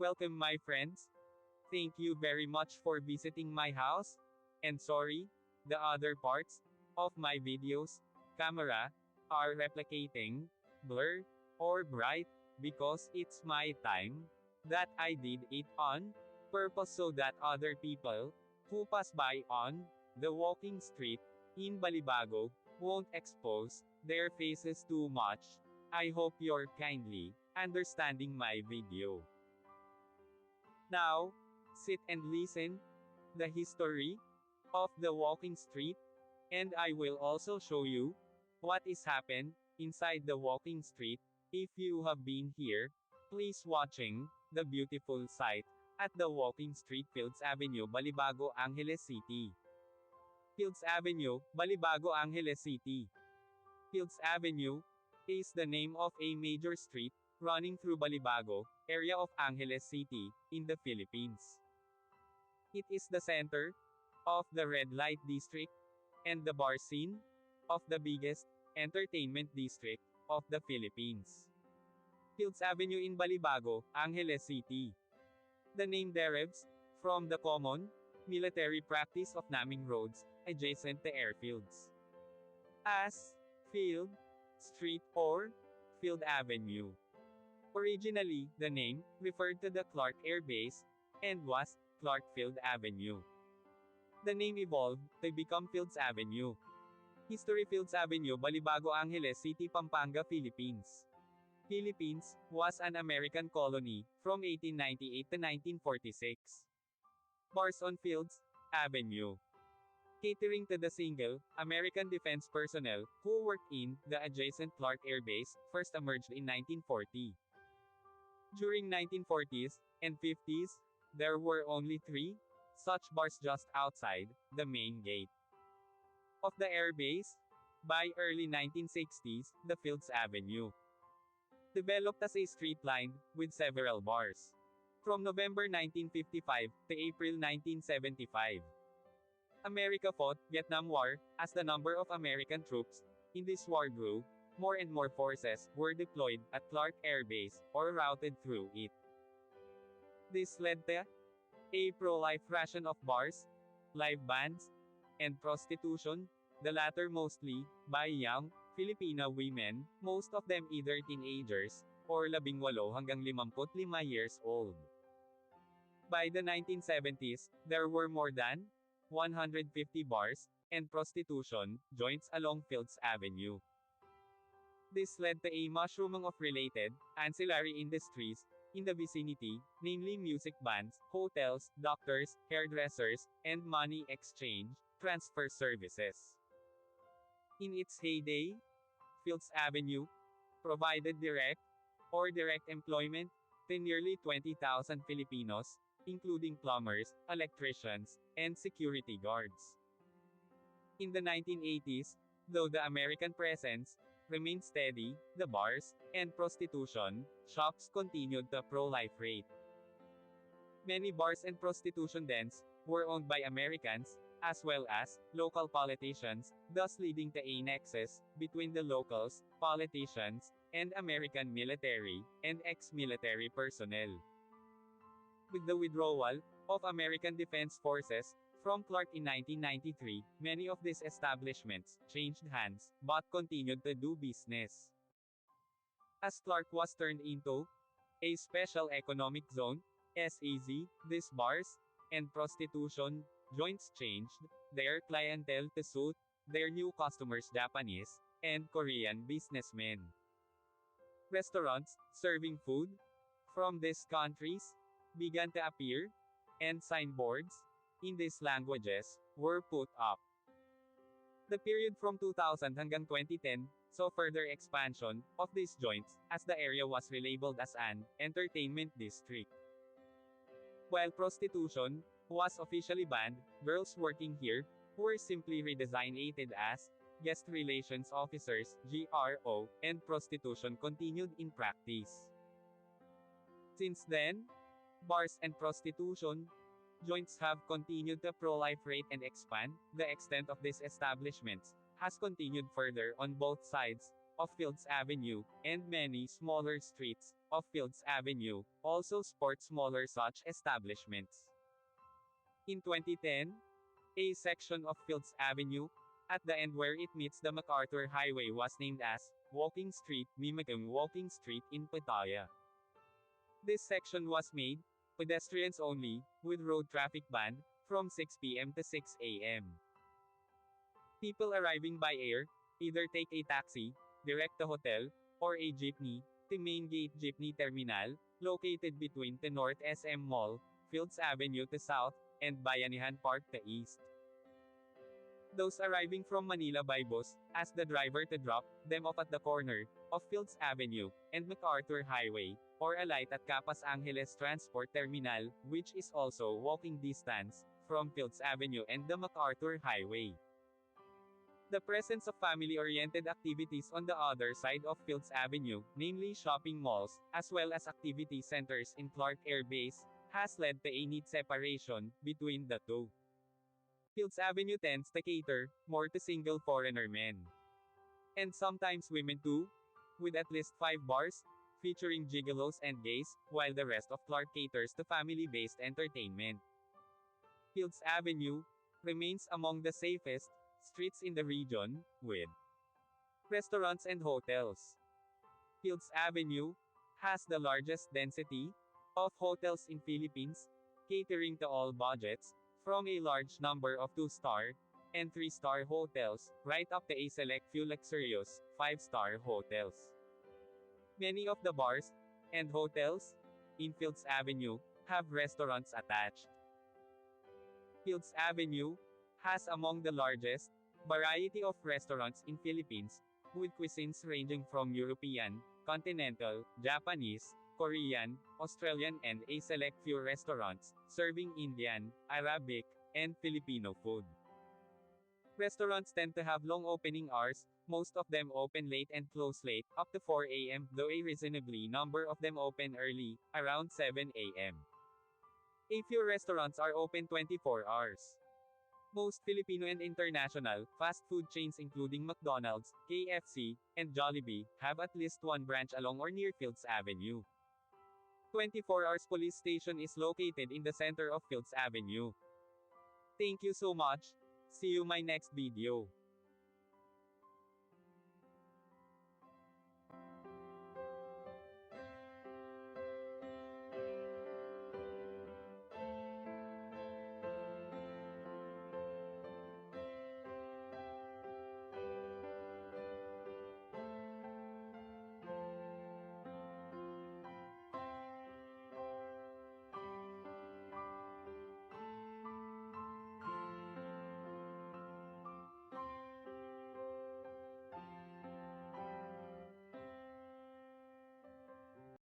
Welcome my friends. Thank you very much for visiting my house. And sorry, the other parts of my videos, camera, are replicating, blur, or bright, because it's my time that I did it on purpose so that other people who pass by on the walking street in Balibago won't expose their faces too much. I hope you're kindly understanding my video. Now, sit and listen the history of the walking street, and I will also show you what is happened inside the walking street. If you have been here, please watching the beautiful sight at the walking street Fields Avenue, Balibago, Angeles City. Fields Avenue, Balibago, Angeles City. Fields Avenue is the name of a major street running through Balibago area of Angeles City in the Philippines. It is the center of the red light district and the bar scene of the biggest entertainment district of the Philippines. Fields Avenue in Balibago, Angeles City. The name derives from the common military practice of naming roads adjacent to airfields as Field Street or Field Avenue. Originally, the name referred to the Clark Air Base and was Clark Field Avenue. The name evolved to become Fields Avenue. History: Fields Avenue, Balibago, Angeles City, Pampanga, Philippines. Philippines was an American colony from 1898 to 1946. Bars on Fields Avenue. Catering to the single American defense personnel who worked in the adjacent Clark Air Base, first emerged in 1940. During 1940s and 50s, there were only 3 such bars just outside the main gate of the airbase. By early 1960s, the Fields Avenue developed as a street lined with several bars. From November 1955 to April 1975, America fought Vietnam War. As the number of American troops in this war grew, more and more forces were deployed at Clark Air Base or routed through it. This led to a pro-life ration of bars, live bands, and prostitution, the latter mostly by young Filipino women, most of them either teenagers or 18 hanggang 55 years old. By the 1970s, there were more than 150 bars and prostitution joints along Fields Avenue. This led to a mushrooming of related, ancillary industries in the vicinity, namely music bands, hotels, doctors, hairdressers, and money exchange transfer services. In its heyday, Fields Avenue provided direct or direct employment to nearly 20,000 Filipinos, including plumbers, electricians, and security guards. In the 1980s, though the American presence remained steady, the bars and prostitution shops continued to proliferate. Many bars and prostitution dens were owned by Americans, as well as local politicians, thus leading to a nexus between the locals, politicians, and American military and ex-military personnel. With the withdrawal of American Defense Forces from Clark in 1993, many of these establishments changed hands, but continued to do business. As Clark was turned into a Special Economic Zone, SEZ, these bars and prostitution joints changed their clientele to suit their new customers, Japanese and Korean businessmen. Restaurants serving food from these countries began to appear, and signboards in these languages were put up. The period from 2000 hanggang 2010 saw further expansion of these joints, as the area was relabeled as an entertainment district. While prostitution was officially banned, girls working here were simply redesignated as guest relations officers (GRO), and prostitution continued in practice. Since then, bars and prostitution joints have continued to proliferate and expand. The extent of these establishments has continued further on both sides of Fields Avenue, and many smaller streets of Fields Avenue, also sport smaller such establishments. In 2010, a section of Fields Avenue, at the end where it meets the MacArthur Highway was named as Walking Street, Mimikang Walking Street in Pattaya. This section was made pedestrians only, with road traffic banned, from 6 p.m. to 6 a.m. People arriving by air either take a taxi, direct to hotel, or a jeepney, to Main Gate Jeepney Terminal, located between the North SM Mall, Fields Avenue to South, and Bayanihan Park to East. Those arriving from Manila by bus, ask the driver to drop them off at the corner of Fields Avenue and MacArthur Highway, or alight at Capas Angeles Transport Terminal, which is also walking distance from Fields Avenue and the MacArthur Highway. The presence of family-oriented activities on the other side of Fields Avenue, namely shopping malls, as well as activity centers in Clark Air Base, has led to a neat separation between the two. Fields Avenue tends to cater more to single foreigner men. And sometimes women too, with at least 5 bars, featuring gigolos and gays, while the rest of Clark caters to family-based entertainment. Fields Avenue remains among the safest streets in the region, with restaurants and hotels. Fields Avenue has the largest density of hotels in Philippines, catering to all budgets, from a large number of 2-star and 3-star hotels, right up to a select few luxurious 5-star hotels. Many of the bars and hotels in Fields Avenue have restaurants attached. Fields Avenue has among the largest variety of restaurants in Philippines, with cuisines ranging from European, continental, Japanese, Korean, Australian and a select few restaurants, serving Indian, Arabic, and Filipino food. Restaurants tend to have long opening hours, most of them open late and close late, up to 4 a.m., though a reasonably number of them open early, around 7 a.m. A few restaurants are open 24 hours. Most Filipino and international fast food chains including McDonald's, KFC, and Jollibee have at least one branch along or near Fields Avenue. 24 Hours Police Station is located in the center of Fields Avenue. Thank you so much. See you my next video.